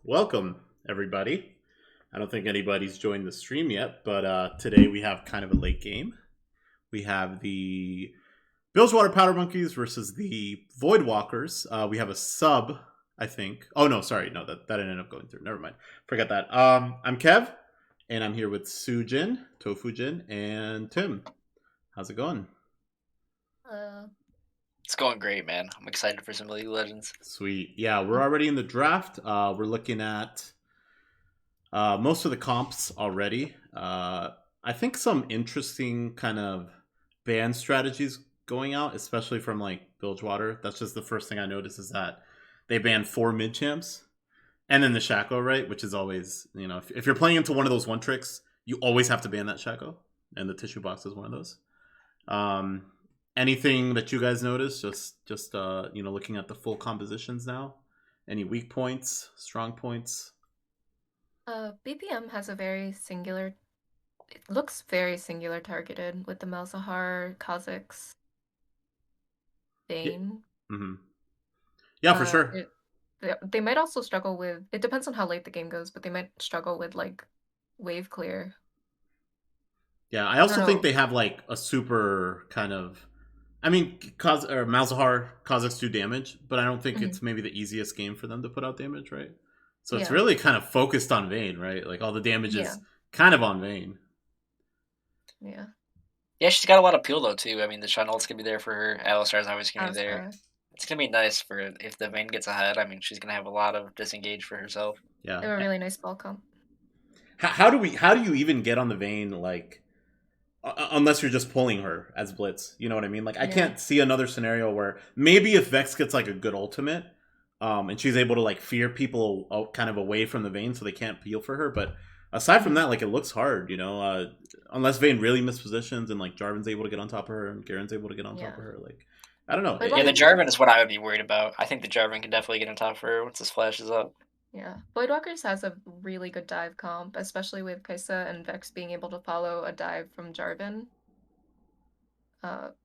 Welcome, everybody. I don't think anybody's joined the stream yet, but today we have kind of a late game. We have the Bilgewater Powder Monkeys versus the Voidwalkers. We have a sub, I think. Oh no, sorry, no, that ended up going through. Never mind, forget that. I'm Kev, and I'm here with Sujin, Tofujin, and Tim. How's it going? It's going great, man. I'm excited for some League of Legends. Sweet. Yeah, we're already in the draft. We're looking at most of the comps already. I think some interesting kind of ban strategies going out, especially from like Bilgewater. That's just the first thing I noticed is that they banned 4 mid champs, and then the Shaco, right? Which is always, if you're playing into one of those one tricks, you always have to ban that Shaco, and the tissue box is one of those. Anything that you guys noticed? Just looking at the full compositions now. Any weak points, strong points? BPM has a very singular. It looks very singular targeted with the Malzahar, Kha'Zix, Yeah, Bane. mm-hmm. Yeah, for sure. They might also struggle with. It depends on how late the game goes, but they might struggle with like wave clear. Yeah, I I don't also think know. they have like a super kind of. I mean, Malzahar Kha'Zix do damage, but I don't think Mhm. it's maybe the easiest game for them to put out damage, right? So it's Yeah, really kind of focused on Vayne, right? Like all the damage yeah, is kind of on Vayne. yeah. Yeah, she's got a lot of peel though too. I mean, the Chunult's gonna be there for her. Alistar's always gonna be there. Astra. It's gonna be nice for if the main gets ahead. I mean, she's gonna have a lot of disengage for herself. Yeah. They have a really nice ball comp. How do you even get on the Vayne like unless you're just pulling her as Blitz? You know what I mean? Like I Yeah. can't see another scenario where maybe if Vex gets like a good ultimate, and she's able to like fear people kind of away from the Vayne so they can't peel for her, but aside from Mhm. that, like it looks hard, unless Vayne really mispositions and like Jarvan's able to get on top of her and Garen's able to get on top Yeah. of her. Like I don't know. But Yeah, the Walker. Jarvan is what I would be worried about. I think the Jarvan can definitely get on top of her once this flashes up. Yeah, Voidwalkers has a really good dive comp, especially with Kaisa and Vex being able to follow a dive from Jarvan.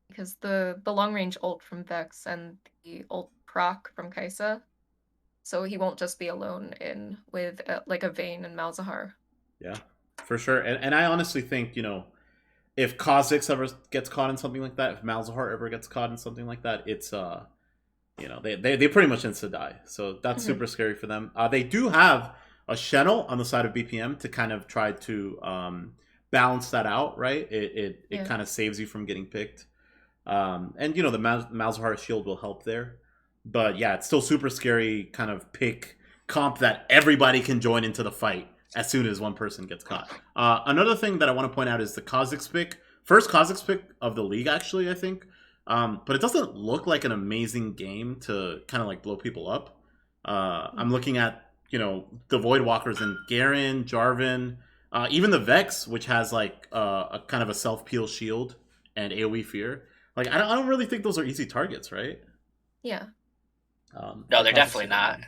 Because the long range ult from Vex and the ult proc from Kaisa, so he won't just be alone in with like a Vayne and Malzahar. Yeah, for sure. And I honestly think if Kha'Zix ever gets caught in something like that, if Malzahar ever gets caught in something like that, it's they pretty much insta die. So that's Hmm. super scary for them. They do have a Channel on the side of BPM to kind of try to balance that out, right? It Yeah, kind of saves you from getting picked. And the Malzahar shield will help there. But yeah, it's still super scary kind of pick comp that everybody can join into the fight as soon as one person gets caught. Another thing that I want to point out is the Kha'Zix pick. First Kha'Zix pick of the league, actually, I think. But it doesn't look like an amazing game to kind of like blow people up. I'm looking at, the Voidwalkers and Garen, Jarvan, even the Vex, which has like a kind of a self peel shield and AoE fear. Like I don't really think those are easy targets, right? yeah. No, For they're Kha'Zix definitely to go not. in.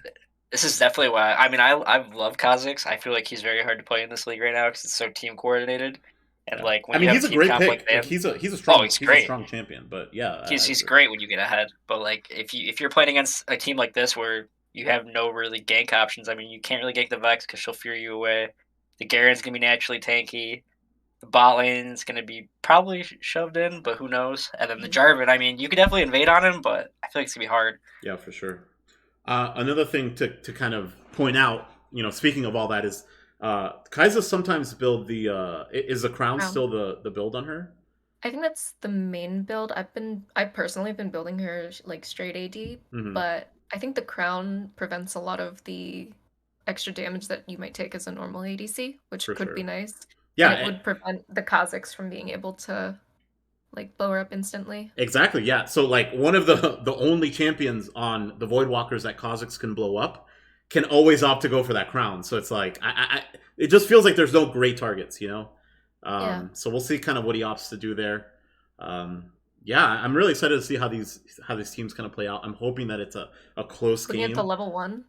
This is definitely why. I mean, I love Kha'Zix. I feel like he's very hard to play in this league right now because it's so team coordinated. And Yeah, like I when you mean have a he's a team great comp like pick. Like them, he's a oh, strong he's great. champion. But yeah, He's I he's agree. great when you get ahead, but like if you're playing against a team like this where you have no really gank options, I mean you can't really gank the Vex because she'll fear you away. The Garen's gonna be naturally tanky. The bot lane's gonna be probably shoved in, but who knows? And then the Mhm. Jarvan, I mean you could definitely invade on him, but I feel like it's gonna be hard. Yeah, for sure. Another thing to kind of point out, speaking of all that, is Kaiser sometimes build the is the crown still the build on her? I think that's the main build. I personally have been building her like straight AD, Mm-hmm. but I think the crown prevents a lot of the extra damage that you might take as a normal ADC, which For could be sure. nice. And it Yeah, would prevent the Kha'Zix from being able to like blow her up instantly. exactly. Yeah. So like one of the only champions on the Voidwalkers that Kha'Zix can blow up can always opt to go for that crown. So it's like it just feels like there's no great targets. Yeah. So we'll see kind of what he opts to do there. Um, yeah, I'm really excited to see how these teams kind of play out. I'm hoping that it's a close When you get to game. level one.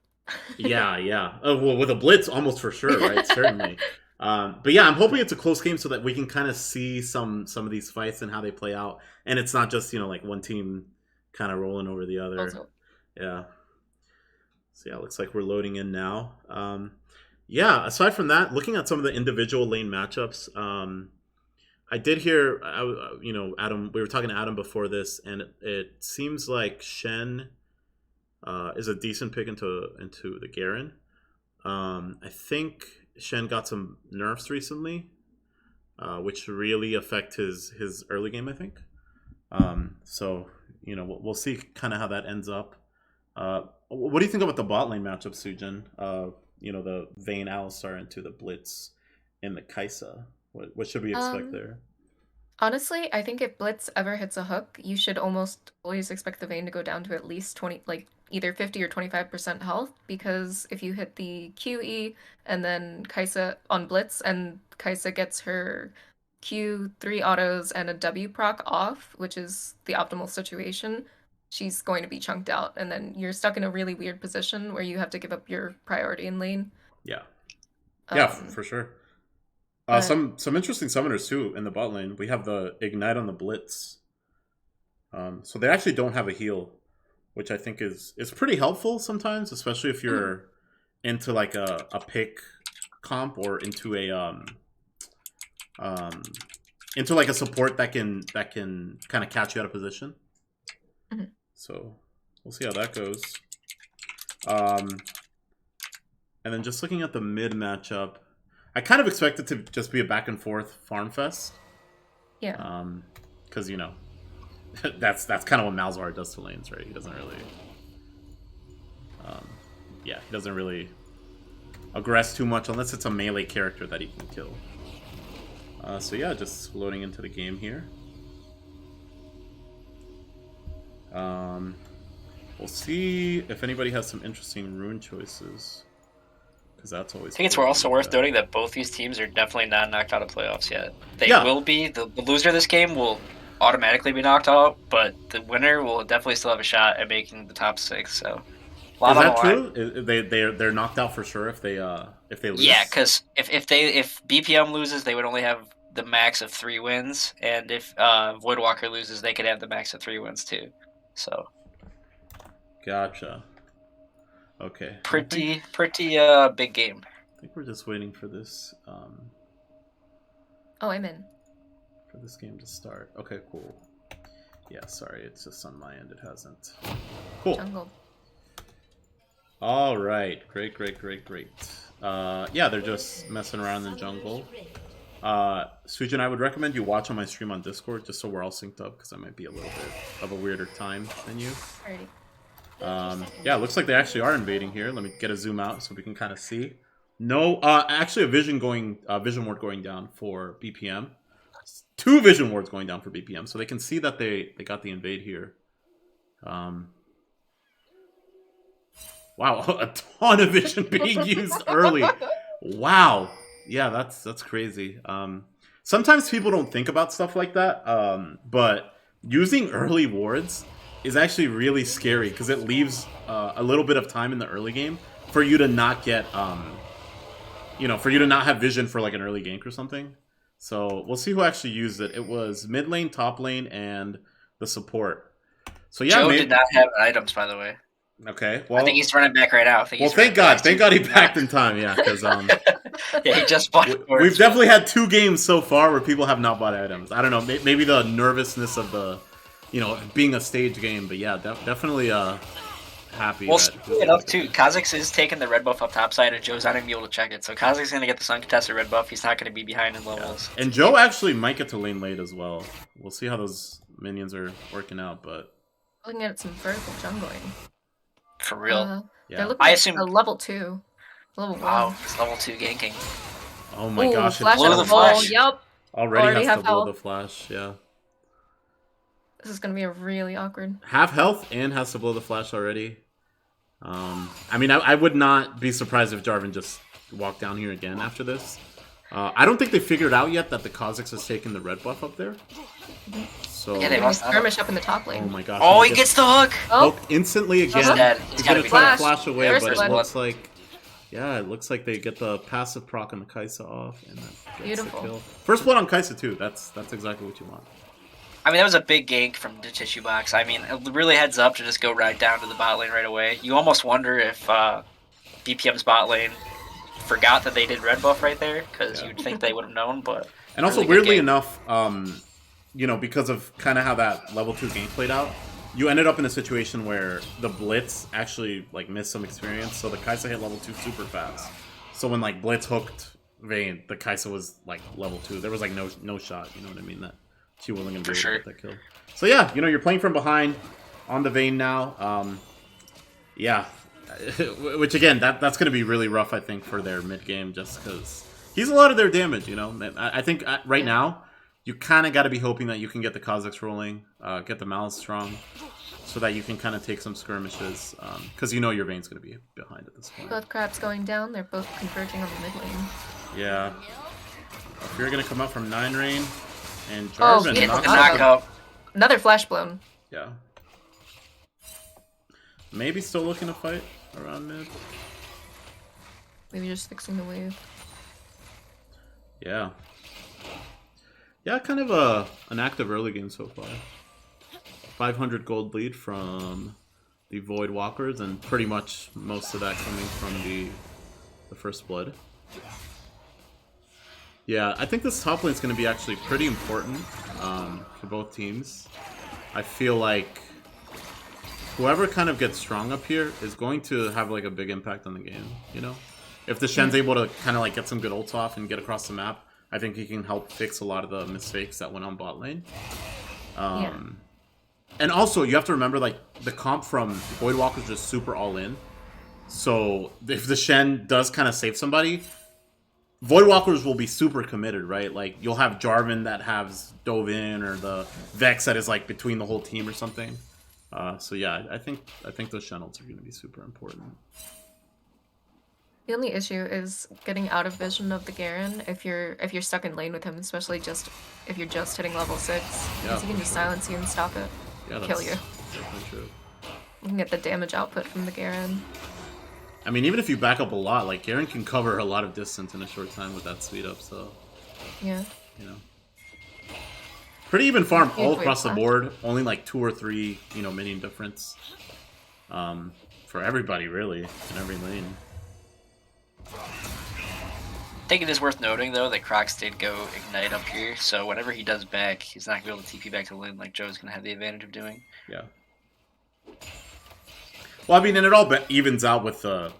Yeah, yeah. Well, with a blitz, almost for sure, right? Certainly. But yeah, I'm hoping it's a close game so that we can kind of see some of these fights and how they play out, and it's not just like one team kind of rolling over the other. Also, Yeah. So yeah, looks like we're loading in now. Yeah, aside from that, looking at some of the individual lane matchups, I did hear, Adam. We were talking to Adam before this, and it seems like Shen is a decent pick into the Garen. I think Shen got some nerfs recently, which really affect his early game, I think. So we'll see kind of how that ends up. What do you think about the bot lane matchup, Sujin? The Vayne Alistar into the Blitz in the Kaisa. What should we expect there? Honestly, I think if Blitz ever hits a hook, you should almost always expect the Vayne to go down to at least 20, like either 50 or 25% health, because if you hit the QE and then Kaisa on Blitz and Kaisa gets her Q3 autos and a W proc off, which is the optimal situation, she's going to be chunked out, and then you're stuck in a really weird position where you have to give up your priority in lane. Yeah. For sure. but- Some interesting summoners too in the bot lane. We have the Ignite on the Blitz. So they actually don't have a heal, which I think is pretty helpful sometimes, especially if you're into like a pick comp or into a into like a support that can kind of catch you out of position. Mhm. So we'll see how that goes. And then just looking at the mid matchup, I kind of expect it to just be a back and forth farm fest. Yeah. Because that's kind of what Malzahar does to lanes, right? He doesn't really, he doesn't really aggress too much unless it's a melee character that he can kill. So yeah, just loading into the game here. We'll see if anybody has some interesting rune choices, because that's always. I think it's also worth noting that both these teams are definitely not knocked out of playoffs yet. They Yeah. will be. The loser of this game will automatically be knocked out, but the winner will definitely still have a shot at making the top 6. So, Is that true? They're knocked out for sure if they lose. Yeah, because if BPM loses, they would only have the max of 3 wins, and if Voidwalker loses, they could have the max of 3 wins too. So. Gotcha. Okay. Pretty big game. I think we're just waiting for this. Oh, I'm in. For this game to start. Okay, cool. Yeah, sorry, it's just on my end. It hasn't. Cool. Jungle. All right. Great. Yeah, they're just messing around in the jungle. Sujin, I would recommend you watch on my stream on Discord just so we're all synced up, because I might be a little bit of a weirder time than you. Alrighty. Yeah, it looks like they actually are invading here. Let me get a zoom out so we can kind of see. No, actually a vision ward going down for BPM. 2 vision wards going down for BPM, so they can see that they got the invade here. Wow, a ton of vision being used early. Wow. Yeah, that's crazy. Sometimes people don't think about stuff like that, but using early wards is actually really scary, because it leaves a little bit of time in the early game for you to not get, for you to not have vision for like an early gank or something. So we'll see who actually used it. It was mid lane, top lane, and the support. So yeah, Joe did not have items, by the way. Okay, well, I think he's running back right now. Thank God he backed in time. Yeah, because yeah, he just bought. We've definitely had 2 games so far where people have not bought items. I don't know, maybe the nervousness of the, being a stage game. But yeah, definitely happy. Well, speaking enough too, Kha'Zix is taking the red buff up top side, and Joe's not even able to check it. So Kha'Zix is going to get the uncontested red buff. He's not going to be behind in levels. Yeah. And Joe actually might get to lane late as well. We'll see how those minions are working out, but Looking at some vertical jungling. For real. yeah. They're looking I at assume- a level 2. Level 1. Wow, it's level 2 ganking. Oh my gosh, Flash Blow of the the ball. flash. Yep. already has have to blow health. the flash. Yeah, This is gonna be a really awkward. half health and has to blow the flash already. I mean, I would not be surprised if Jarvan just walked down here again after this. I don't think they figured out yet that the Kha'Zix has taken the red buff up there. So Yeah, they They must have. skirmish up in the top oh lane. my gosh. Oh, he gets the hook. Oh, hooked instantly again. He's dead. He's He's gotta gonna be try dead. to flash away, There's but it blood. looks like, yeah, it looks like they get the passive proc on the Kaisa off, and that gets Beautiful. the kill. First blood on Kaisa too. That's exactly what you want. I mean, that was a big gank from the tissue box. I mean, it really heads up to just go right down to the bot lane right away. You almost wonder if BPM's bot lane forgot that they did red buff right there, because Yeah. you'd think they would have known, but... And also, really good weirdly game. enough, you know, because of kind of how that level 2 game played out, you ended up in a situation where the Blitz actually like missed some experience, so the Kai'Sa hit level 2 super fast. So when like Blitz hooked Vayne, the Kai'Sa was like level 2. There was like no shot, you know what I mean, that she wasn't gonna be able to get that kill. So yeah, you know, you're playing from behind on the Vayne now. Yeah, which again, that's gonna be really rough, I think, for their mid game, just because he's a lot of their damage. You know, I think right now you kind of got to be hoping that you can get the Kha'Zix rolling, get the Malice strong, so that you can kind of take some skirmishes, because you know your Vayne's gonna be behind at this point. Both crabs going down. They're both converging on the mid lane. Yeah. If you're gonna come up from 9 lane, and Jarvan beautiful knocks knock out up. Another flash blown. Yeah. Maybe still looking to fight around mid. Maybe just fixing the wave. Yeah. Yeah, kind of an active early game so far. 500 gold lead from the Voidwalkers, and pretty much most of that coming from the first blood. Yeah, I think this top lane is going to be actually pretty important for both teams. I feel like whoever kind of gets strong up here is going to have like a big impact on the game, you know? If the Shen's able to kind of like get some good ults off and get across the map, I think he can help fix a lot of the mistakes that went on bot lane. And also, you have to remember, like, the comp from Voidwalkers is super all-in. So, if the Shen does kind of save somebody, Voidwalkers will be super committed, right? Like, you'll have Jarvan that has dove in, or the Vex that is, like, between the whole team or something. So, yeah, I think those Shen ults are going to be super important. The only issue is getting out of vision of the Garen if you're stuck in lane with him, especially just if you're just hitting level 6. Because he can just silence you and stop it. Yeah, Kill you. Definitely true. You can get the damage output from the Garen. I mean, even if you back up a lot, like, Garen can cover a lot of distance in a short time with that speed up, so... Yeah. You know. Pretty even farm all Wait, across the what? board. Only like 2 or 3, you know, minion difference. For everybody, really, in every lane. I think it is worth noting, though, that Crocs did go Ignite up here, so whenever he does back, he's not going to be able to TP back to the lane like Joe's going to have the advantage of doing. Yeah. Well, I mean, and it all evens out with the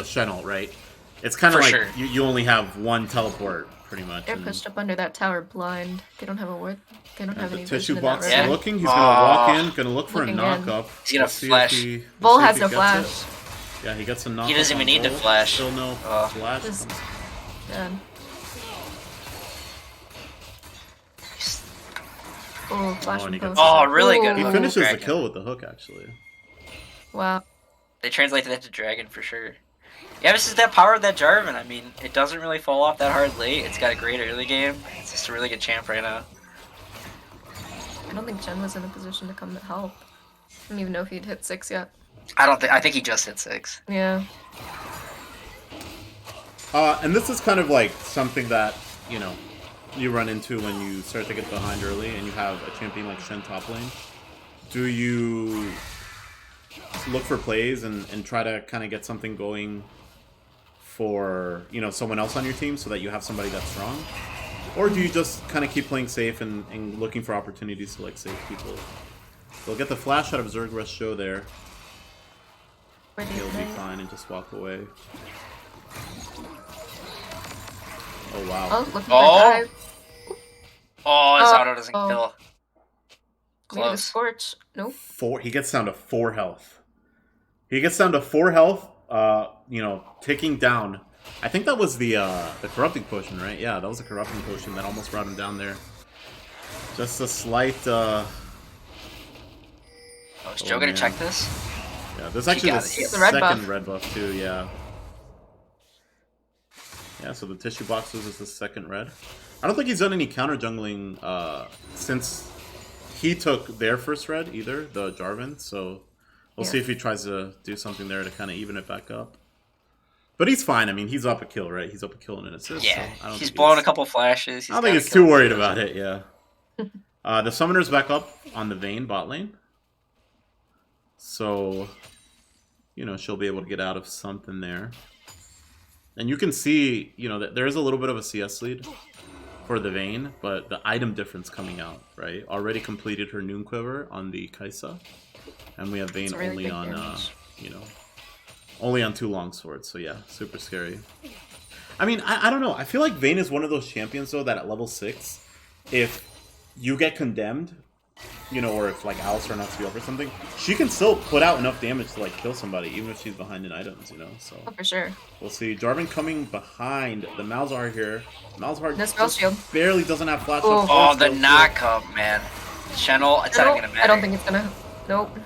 Shen ult, right? It's kind of like sure. you only have one teleport, pretty much. They're pushed up under that tower blind. They don't have a word. They don't have The any tissue vision in that box river. Yeah. looking. He's gonna walk in, gonna look for a Looking knock in. up. He's gonna We'll see if flash. he- Vol we'll see has if no he gets flash. it. Yeah, he gets a knock. He doesn't up even on need to Vol. flash. Still no flash. Just- Dead. Oh, flash and he and gets- post. Oh, really good. He Ooh. finishes the Dragon. kill with the hook, actually. Wow. They translated that to Dragon for sure. Yeah, this is that power of that Jarvan. I mean, it doesn't really fall off that hard late. It's got a great early game. It's just a really good champ right now. I don't think Jen was in a position to come to help. I don't even know if he'd hit 6 yet. I think he just hit 6. Yeah. And this is kind of like something that, you know, you run into when you start to get behind early and you have a champion like Shen top lane. Do you look for plays and try to kind of get something going for, you know, someone else on your team so that you have somebody that's strong? Or do you just kind of keep playing safe and looking for opportunities to, like, save people? They'll get the flash out of Zergrush show there. Where do you He'll be play? fine and just walk away. Oh, wow. Oh, looking for Oh. a dive. Oh, his Oh, auto doesn't oh. kill. Maybe the Close. Scorch. Nope. He gets down to 4 health. He gets down to 4 health, you know, ticking down. I think that was the corrupting potion, right? Yeah, that was a corrupting potion that almost brought him down there. Just a slight, Oh, is Joe gonna man. check this? yeah, there's actually got the it. He has the red second buff. red buff too, yeah. Yeah, so the tissue boxes is the second red. I don't think he's done any counter jungling since he took their first red either, the Jarvan, so we'll see Yeah. if he tries to do something there to kind of even it back up. But he's fine. I mean, he's up a kill, right? He's up a kill and an assist. Yeah, so I don't he's think blown a couple flashes. I don't think he's too worried about it. Yeah. The Summoner's back up on the Vayne bot lane. So, you know, she'll be able to get out of something there. And you can see, you know, that there is a little bit of a CS lead for the Vayne, but the item difference coming out, right? Already completed her Noon Quiver on the Kaisa. And we have Vayne really only on, you know, only on 2 longswords. So yeah, super scary. I mean, I don't know. I feel like Vayne is one of those champions, though, that at level 6, if you get condemned, you know, or if like Alistar knocks you up or something, she can still put out enough damage to like kill somebody, even if she's behind in items, you know. So Oh, for sure. we'll see. Jarvan coming behind the Malzahar here. Malzahar No spell shield. barely doesn't have flash. Oh. Oh, the knock-up, man. Channel, it's not gonna matter. I don't think it's gonna. Nope.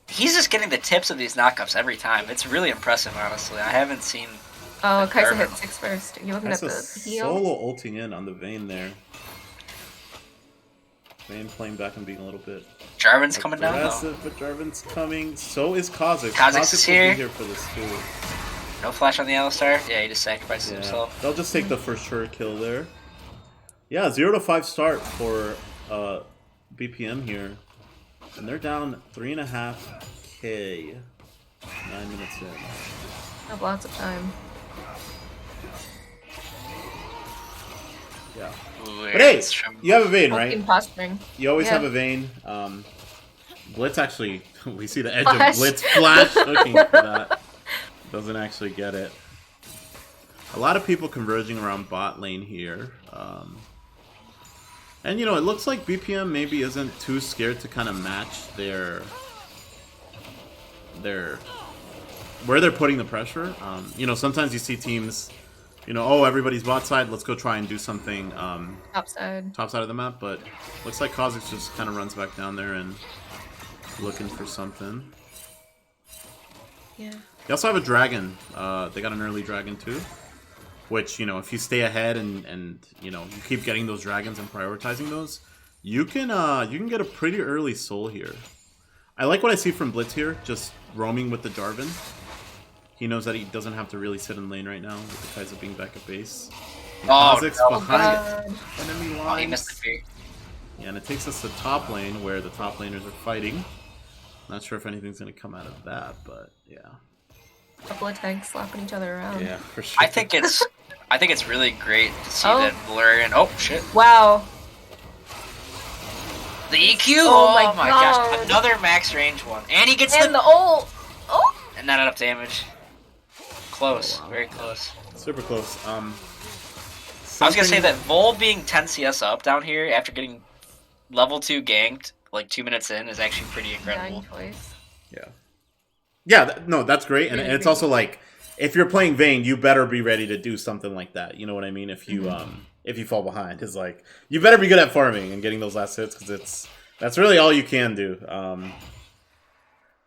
He's just getting the tips of these knockups every time. It's really impressive, honestly. I haven't seen... Oh, Kaisa Jarvan. hit 6 first. You looking That's at a the heal? solo ulting in on the Vayne there. Vayne playing back and being a little bit Jarvan's coming down, though. aggressive, but Jarvan's coming. So is Kha'Zix. Kha'Zix is will here. be here for this too. No flash on the Alistar. Yeah, he just sacrifices Yeah, himself. they'll just take the for sure kill there. Yeah, 0 to 5 start for BPM here, and they're down 3.5k. 9 minutes in. Have lots of time. Yeah. Ooh, But hey, it's from- you have a Vayne, Fucking right? posturing. You always Yeah. have a Vayne. Blitz actually, we see the edge Flash. of Blitz flash looking for that. Doesn't actually get it. A lot of people converging around bot lane here. And you know, it looks like BPM maybe isn't too scared to kind of match their where they're putting the pressure. You know, sometimes you see teams, you know, oh, everybody's bot side, let's go try and do something Top side. top side of the map, but looks like Kha'Zix just kind of runs back down there and looking for something. Yeah. They also have a dragon. They got an early dragon too, which, you know, if you stay ahead and you know, you keep getting those dragons and prioritizing those, you can get a pretty early soul here. I like what I see from Blitz here, just roaming with the Jarvan. He knows that he doesn't have to really sit in lane right now with the Kaisa being back at base. And Oh, Kha'Zix no. behind enemy Oh, he lines. missed the feet. Yeah, and it takes us to top lane where the top laners are fighting. Not sure if anything's going to come out of that, but yeah. Couple of tanks slapping each other around. Yeah, for sure. I think it's really great to see Oh. that Valerian. Oh shit! Wow. The EQ. Oh my gosh! God. Another max range one, and he gets And the ult. Oh. and not enough damage. Close, Oh, wow. very close. Super close. I was gonna say that Vol being 10 CS up down here after getting level 2 ganked like 2 minutes in is actually pretty incredible. Dying twice. Yeah. Yeah, no, that's great. And Really it's great. also like, if you're playing Vayne, you better be ready to do something like that. You know what I mean? If you if you fall behind, it's like, you better be good at farming and getting those last hits, because that's really all you can do.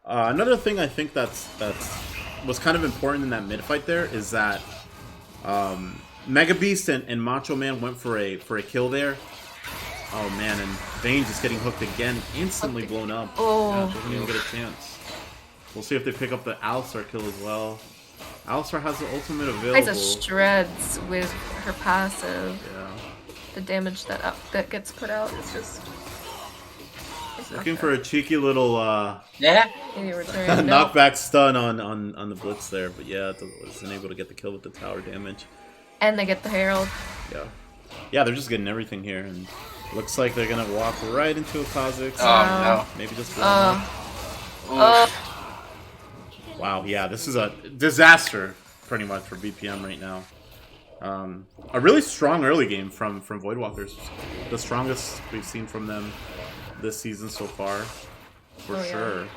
Another thing I think that's was kind of important in that mid fight there is that Mega Beast and Macho Man went for a kill there. Oh man, and Vayne just getting hooked again, instantly blown up. Oh. Yeah, doesn't even get a chance. We'll see if they pick up the Alistar kill as well. Alistar has the ultimate available. Kaisa shreds with her passive. Yeah. The damage that gets put out is just. It's not Looking good. for a cheeky little Yeah. Maybe return. No. knockback stun on the Blitz there, but yeah, it wasn't able to get the kill with the tower damage. And they get the Herald. Yeah. Yeah, they're just getting everything here, and looks like they're gonna walk right into a Kha'Zix. Oh Maybe just blow him up. no. Oof. Wow, yeah, this is a disaster pretty much for BPM right now. A really strong early game from Voidwalkers. The strongest we've seen from them this season so far, for Oh, yeah. sure.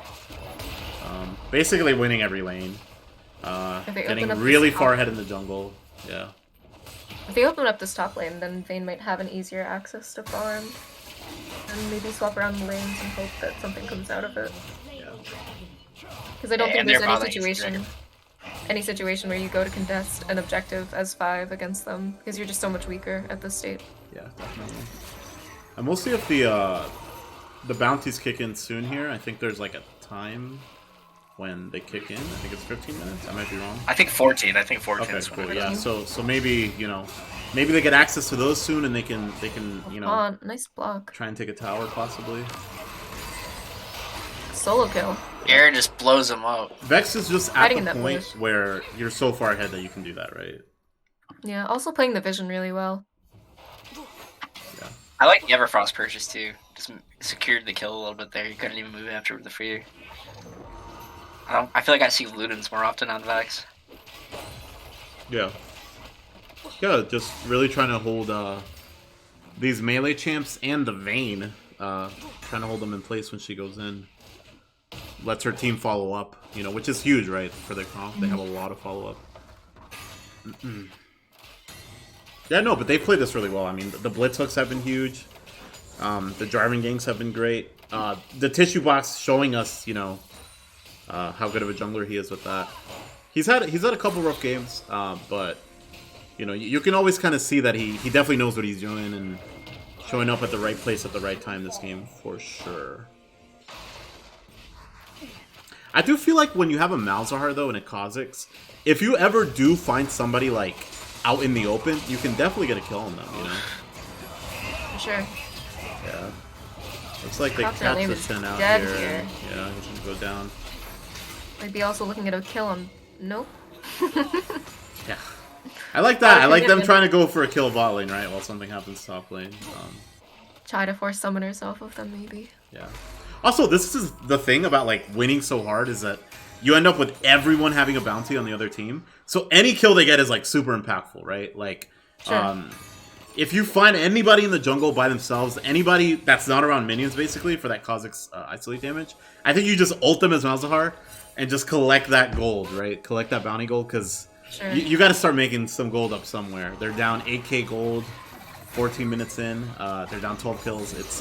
Basically winning every lane. If they Getting open up really this far top- ahead in the jungle. Yeah. If they open up this top lane, then Vayne might have an easier access to farm. And maybe swap around the lanes and hope that something comes out of it. Yeah. Because I don't Yeah, think and there's they're any bothering each situation where you go to contest an objective as 5 against them, because you're just so much weaker at this state. Yeah, definitely. And we'll see if the bounties kick in soon here. I think there's like a time when they kick in. I think it's 15 minutes. I might be wrong. I think 14. I think 14 Okay, is when cool. it Yeah, is. so maybe, you know, maybe they get access to those soon, and they can you know, Oh, nice block. try and take a tower possibly. Solo kill. Garen just blows him up. Vex is just at Hiding in the that point bush. where you're so far ahead that you can do that, right? Yeah, also playing the vision really well. Yeah. I like the Everfrost purchase too. Just secured the kill a little bit there. You couldn't even move after the fear. I feel like I see Ludens more often on Vex. Yeah. Yeah, just really trying to hold these melee champs and the Vayne, trying to hold them in place when she goes in. Lets her team follow up, you know, which is huge, right, for their comp. They have a lot of follow-up. Yeah, no, but they played this really well. I mean, the blitz hooks have been huge. The driving ganks have been great. The tissue box showing us, you know, how good of a jungler he is with that. He's had a couple rough games, but you know, you can always kind of see that he definitely knows what he's doing and showing up at the right place at the right time this game for sure. I do feel like when you have a Malzahar though and a Kha'Zix, if you ever do find somebody like out in the open, you can definitely get a kill on them, you know? For sure. Yeah. Looks like they Crocs catch Lane the is 10 out dead here. here. Yeah, he's gonna go down. Might be also looking at a kill on. Nope. Yeah. I like that. I like them forgiven. trying to go for a kill bot lane, right? While something happens top lane. Try to force summoners off of them, maybe. Yeah. Also, this is the thing about like winning so hard is that you end up with everyone having a bounty on the other team. So any kill they get is like super impactful, right? Like, Sure. if you find anybody in the jungle by themselves, anybody that's not around minions, basically for that Kha'Zix isolate damage, I think you just ult them as Malzahar and just collect that gold, right? Collect that bounty gold because Sure. you got to start making some gold up somewhere. They're down 8k gold, 14 minutes in. They're down 12 kills. It's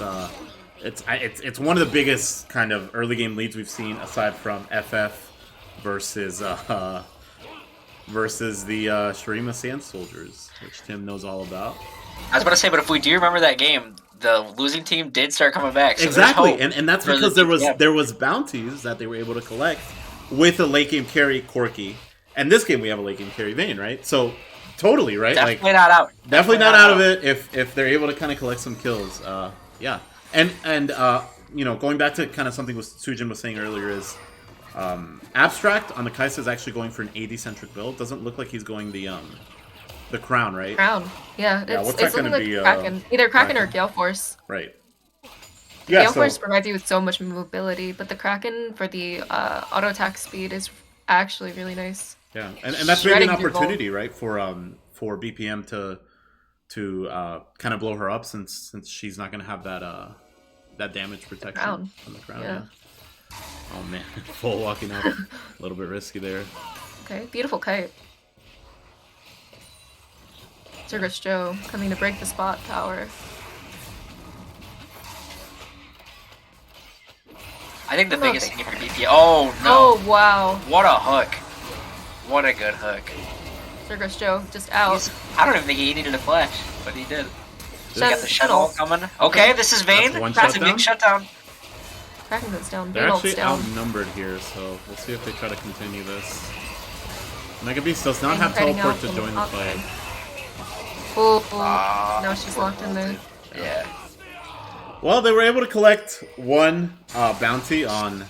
one of the biggest kind of early game leads we've seen aside from FF versus the Shurima Sand Soldiers, which Tim knows all about. I was about to say, but if we do remember that game, the losing team did start coming back. So Exactly, there's hope and that's for the because team. there was bounties that they were able to collect with a late game carry Corki, and this game we have a late game carry Vayne, right? So totally right, Definitely not out. definitely not out of it if they're able to kind of collect some kills. Yeah, and you know, going back to kind of something Sujin was saying earlier is Abstract on the Kai'Sa is actually going for an AD centric build. Doesn't look like he's going the crown, right? Crown. Yeah, what's it's that looking gonna like be, Kraken. Either Kraken or Kraken? Gale Force. Right. Yeah. Gale So Force provides you with so much mobility, but the Kraken for the auto attack speed is actually really nice. yeah, and that's maybe an Shredding your opportunity, right, for BPM to kind of blow her up since she's not going to have that damage protection Crown. from the crown. Yeah. Yeah. Oh man, full walking up, a little bit risky there. Okay, beautiful kite. Zergus Joe coming to break the spot tower. I think the Okay. biggest thing for DP. Oh no! Oh wow, What a hook! What a good hook. Zergus Joe just out. I don't even think he needed a flash, but he did. He got the Shuttle. shuttle coming. Okay, this is Vayne. That's one That's a big shutdown. Kraken goes down. They're Vayne actually ults down. outnumbered here, so we'll see if they try to continue this. Mega Beast does not And have kiting teleport out to from join the top fight. lane. Oh, Ah, now she's locked in there. Yeah. Well, they were able to collect one bounty on,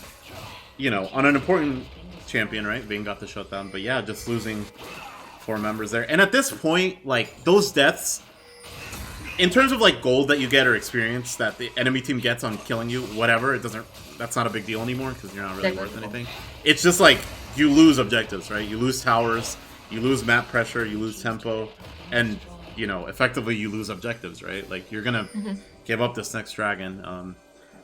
you know, on an important champion, right? Vayne got the shutdown, but yeah, just losing 4 members there. And at this point, like, those deaths, in terms of like gold that you get or experience that the enemy team gets on killing you, whatever, it doesn't. That's not a big deal anymore because you're not really worth anything. It's just like you lose objectives, right? You lose towers, you lose map pressure, you lose tempo, and you know, effectively you lose objectives, right? Like you're gonna give up this next dragon.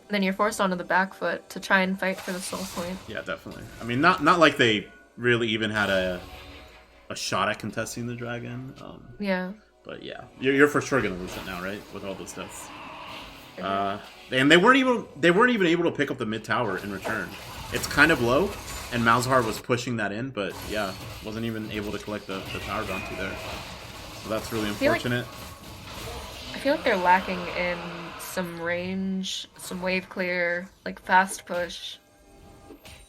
Then you're forced onto the back foot to try and fight for the soul point. Yeah, definitely. I mean, not like they really even had a shot at contesting the dragon. Yeah. But yeah, you're for sure gonna lose it now, right? With all those deaths. And they weren't even able to pick up the mid tower in return. It's kind of low, and Malzahar was pushing that in, but yeah, wasn't even able to collect the tower bounty there. So that's really unfortunate. I feel like they're lacking in some range, some wave clear, like fast push.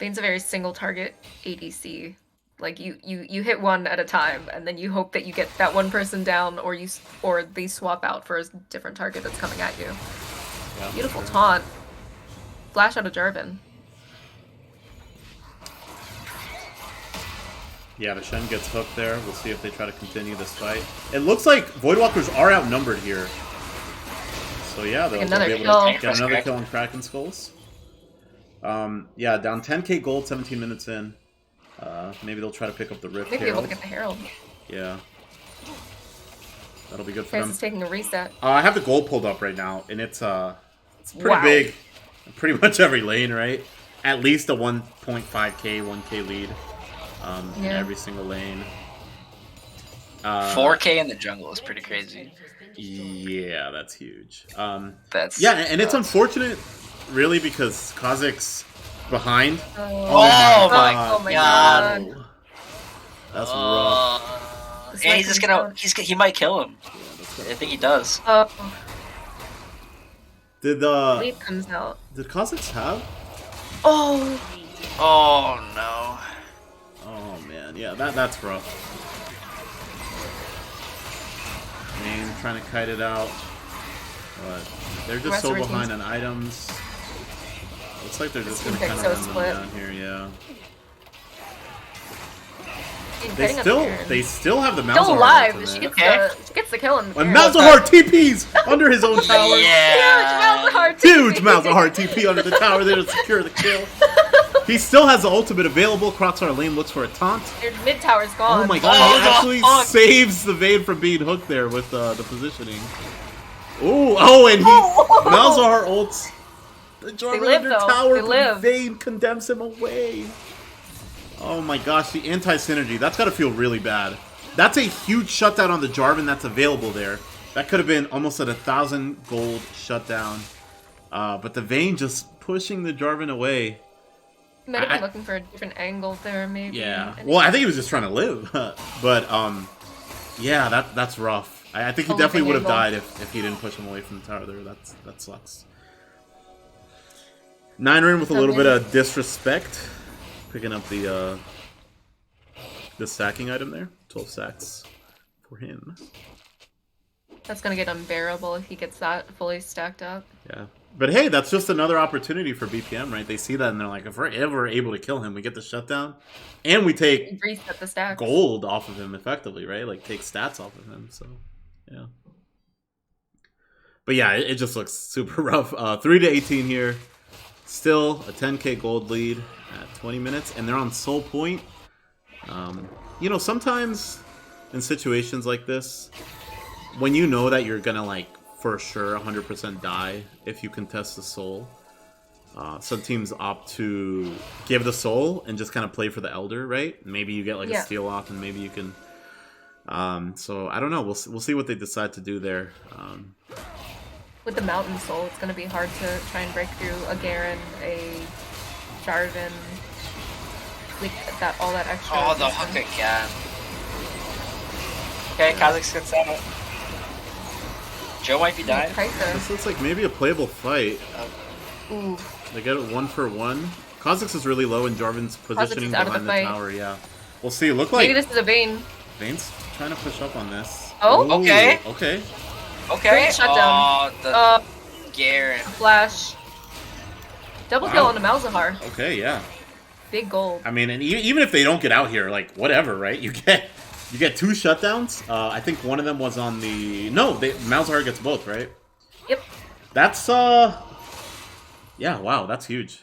Vayne's a very single target ADC. Like you hit one at a time, and then you hope that you get that one person down, or they swap out for a different target that's coming at you. Yeah, Beautiful sure. taunt. Flash out of Jarvan. Yeah, the Shen gets hooked there. We'll see if they try to continue this fight. It looks like Voidwalkers are outnumbered here. So yeah, they'll be able to get another kill on Kraken Skulls. Yeah, down 10k gold, 17 minutes in. Maybe they'll try to pick up the Rift Maybe Herald. able to get the Herald. Yeah. That'll be good for Kai's them. is taking a reset. I have the gold pulled up right now, and it's pretty big. Pretty much every lane, right? At least a 1.5k, 1k lead in every single lane. 4k in the jungle is pretty crazy. Yeah, that's huge. That's yeah, and it's unfortunate, really, because Kha'Zix's behind. Oh my god. That's rough. And he's just gonna. He might kill him. I think he does. Did Leap comes out. Did Kha'Zix have? Oh no. Oh man, yeah, that's rough. Main trying to kite it out, but they're just so behind on items. Looks like they're just gonna kind of run them down here, yeah. They still have the Malzahar. Still alive. She gets the kill in the and Malzahar TP's under his own tower. Yeah. Huge Malzahar TP under the tower there to secure the kill. He still has the ultimate available. Crocsar lane looks for a taunt. Your mid tower's gone. Oh my god, he actually saves the Vayne from being hooked there with the positioning. Ooh, and Malzahar ults the Jarvan under tower, but Vayne condemns him away. Oh my gosh, the anti-synergy. That's got to feel really bad. That's a huge shutdown on the Jarvan that's available there. That could have been almost at 1,000 gold shutdown. But the Vayne just pushing the Jarvan away. He might have been looking for a different angle there, maybe. Yeah. Well, I think he was just trying to live. But, yeah, that's rough. I think he definitely would have died if he didn't push him away from the tower there. That sucks. 9-Rin with a little bit of disrespect. Picking up the stacking item there. 12 stacks for him. That's gonna get unbearable if he gets that fully stacked up. Yeah. But hey, that's just another opportunity for BPM, right? They see that and they're like, if we're ever able to kill him, we get the shutdown. And we take reset the stacks. Gold off of him effectively, right? Like take stats off of him. So yeah. But yeah, it just looks super rough. 3-18 here. Still a 10k gold lead at 20 minutes, and they're on Soul Point. You know, sometimes in situations like this, when you know that you're gonna, like, for sure 100% die if you contest the Soul, some teams opt to give the Soul and just kind of play for the Elder, right? Maybe you get, like, a steal off, and maybe you can... so, I don't know. We'll see what they decide to do there. With the Mountain Soul, it's going to be hard to try and break through a Garen, a Jarvan, like all that extra. Oh, the hook again. Okay, Kha'Zix gets out. Joe might be dying. This looks like maybe a playable fight. Ooh. They get it 1-for-1. Kha'Zix is really low in Jarvan's positioning behind the tower, yeah. We'll see. Look like... Maybe this is a Vayne. Vayne's trying to push up on this. Oh, ooh, okay. Okay. Okay. Great shutdown. Oh, the Garen. Flash. Double kill on the Malzahar. Okay, yeah. Big gold. I mean, and even if they don't get out here, like, whatever, right? You get 2 shutdowns. I think one of them was on the... No, Malzahar gets both, right? Yep. That's, yeah, wow, that's huge.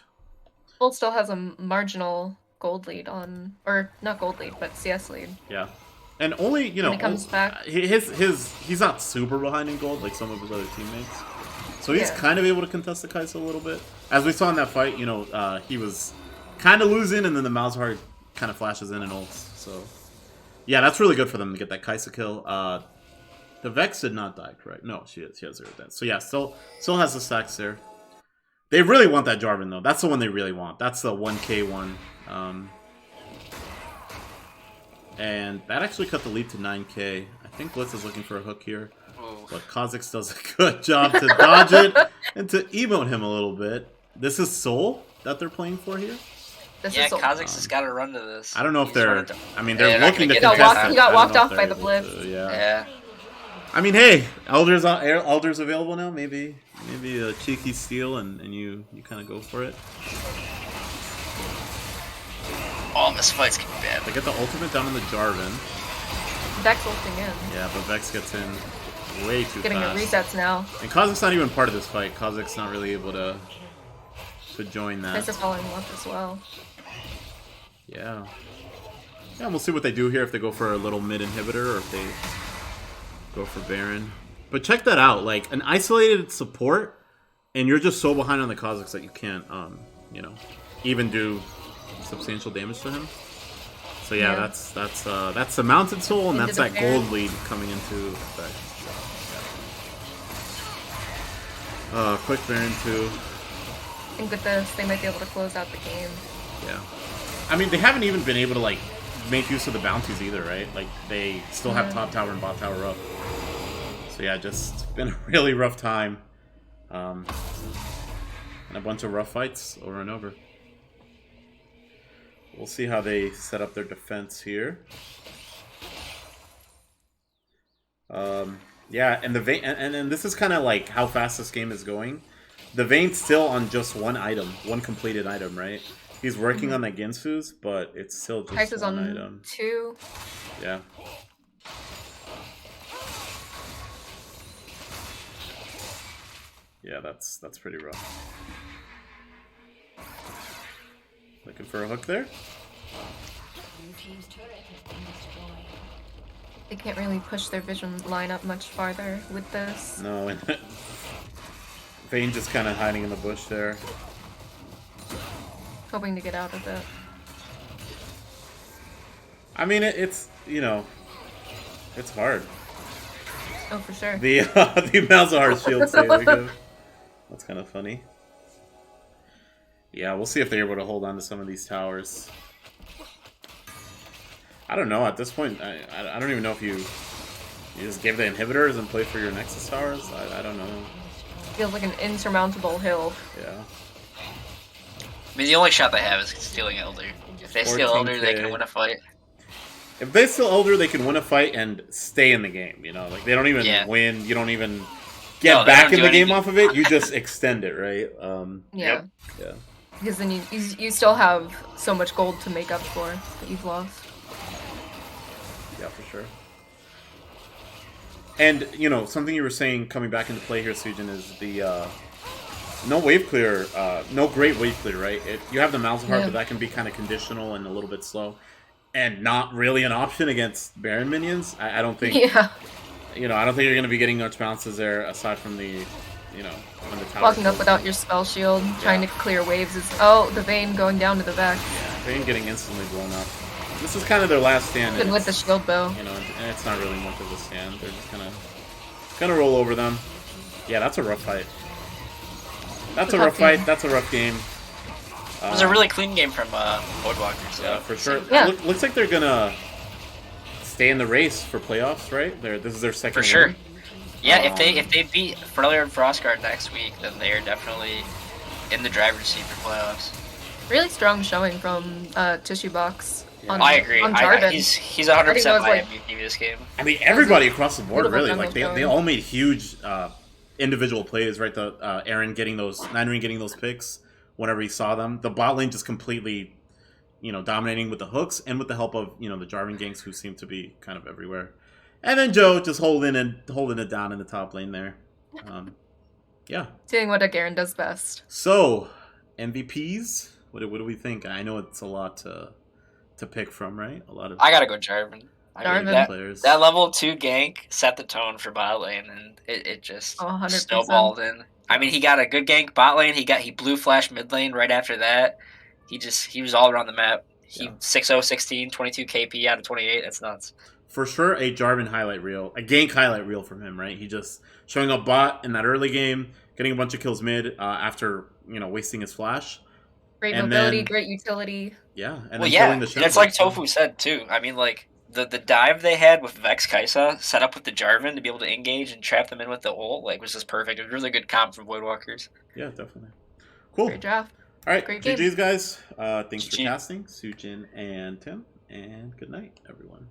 Gold still has a marginal gold lead on... Or, not gold lead, but CS lead. Yeah. And only, you know, when he comes back. He's not super behind in gold like some of his other teammates. So he's kind of able to contest the Kai'Sa a little bit. As we saw in that fight, you know, he was kind of losing, and then the Malzahar kind of flashes in and ults. So, yeah, that's really good for them to get that Kai'Sa kill. The Vex did not die, correct? No, she has 0 deaths. So, yeah, still has the stacks there. They really want that Jarvan, though. That's the one they really want. That's the 1k one. And that actually cut the lead to 9k. I think Blitz is looking for a hook here. But Kha'Zix does a good job to dodge it and to emote him a little bit. This is Soul that they're playing for here. This Yeah, is Kazakh's just got to run to this. I don't know if He's they're. running to- I mean, Yeah, they're not looking to gonna get contest it. it. He got I don't walked know if off they're by the able blitz. to, yeah. Yeah. I mean, hey, Elder's available now. Maybe a cheeky steal, and you kind of go for it. Oh, this fight's gonna be bad. They get the ultimate down on the Jarvan. Vex ulting in. Yeah, but Vex gets in way too Getting fast. the resets now. And Kazakh's not even part of this fight. Kazakh's not really able to join that. Nice to following up as well. Yeah. Yeah, and we'll see what they do here, if they go for a little mid inhibitor or if they go for Baron. But check that out, like an isolated support, and you're just so behind on the Kazakhs that you can't, you know, even do substantial damage to him. So yeah, that's the Mounted Soul, and that's that gold lead coming into effect. Quick Baron too. I think with this, they might be able to close out the game. Yeah. I mean, they haven't even been able to, like, make use of the bounties either, right? Like, they still have top tower and bot tower up. So yeah, just been a really rough time. And a bunch of rough fights over and over. We'll see how they set up their defense here. Yeah, and the Vayne, and this is kind of like how fast this game is going. The Vayne's still on just one item, one completed item, right? He's working on the Ginsu's, but it's still just Price is one on item. 2. Yeah. Yeah, that's pretty rough. Looking for a hook there? They can't really push their vision line up much farther with this. No, and Vayne just kind of hiding in the bush there. Hoping to get out of it. I mean, it's, you know, it's hard. Oh, for sure. The Malzahar shield save again. That's kind of funny. Yeah, we'll see if they're able to hold on to some of these towers. I don't know. At this point, I don't even know if you just give the inhibitors and play for your Nexus towers. I don't know. Feels like an insurmountable hill. Yeah. I mean, the only shot they have is stealing Elder. If they steal Elder, they 14K. can win a fight. If they steal Elder, they can win a fight and stay in the game. You know, like they don't even win. You don't even get back in the game off of it. You just extend it, right? Yeah. Yeah. Because then you still have so much gold to make up for that you've lost. Yeah, for sure. And, you know, something you were saying coming back into play here, Sujin, is the no wave clear, no great wave clear, right? You have the Malzahar, but that can be kind of conditional and a little bit slow. And not really an option against Baron minions. I don't think... Yeah. You know, I don't think you're going to be getting much bounces there, aside from the, you know, when the tower... Walking up without your spell shield, trying to clear waves is... Oh, the Vayne going down to the back. Yeah, Vayne getting instantly blown up. This is kind of their last stand. Good with the shield bow. You know, and it's not really much of a stand. They're just gonna roll over them. Yeah, that's a rough fight. That's a rough fight. That's a rough game. It was a really clean game from Voidwalkers. Yeah, for sure. Yeah. Looks like they're gonna stay in the race for playoffs, right? This is their second For sure. win. Yeah, if they beat Frelier and Frostguard next week, then they are definitely in the driver's seat for playoffs. Really strong showing from Tissue Box. Yeah. On, I agree. On Jarvan. He's 100% my like- MVP this game. I mean, everybody across the board, Beautiful really. jungle Like they showing. all made huge individual plays, right? The Aaron getting those, Nine getting those picks whenever he saw them. The bot lane just completely, you know, dominating with the hooks and with the help of, you know, the Jarvan ganks who seem to be kind of everywhere. And then Joe just holding it down in the top lane there. Yeah. Doing what a Garen does best. So MVPs, what do we think? I know it's a lot to pick from, right? A lot of I gotta go Jarvan. Jarvan. players. That level 2 gank set the tone for bot lane, and it just 100%. snowballed in. I mean, he got a good gank bot lane. He blue flash mid lane right after that. He was all around the map. He 6-0, 16, 22 KP out of 28. That's nuts. For sure, a Jarvan highlight reel, a gank highlight reel from him, right? He just showing up bot in that early game, getting a bunch of kills mid after, you know, wasting his flash. Great And mobility, then- great utility. Yeah, and Well, then yeah, killing the that's Shenlong. like Tofu said too. I mean, like the dive they had with Vex Kaisa set up with the Jarvan to be able to engage and trap them in with the ult, like was just perfect. It was really good comp from Voidwalkers. Yeah, definitely. Cool. Great draft. All right, Great game. GG's guys. Thanks for GG. casting, Sujin and Tim, and good night, everyone.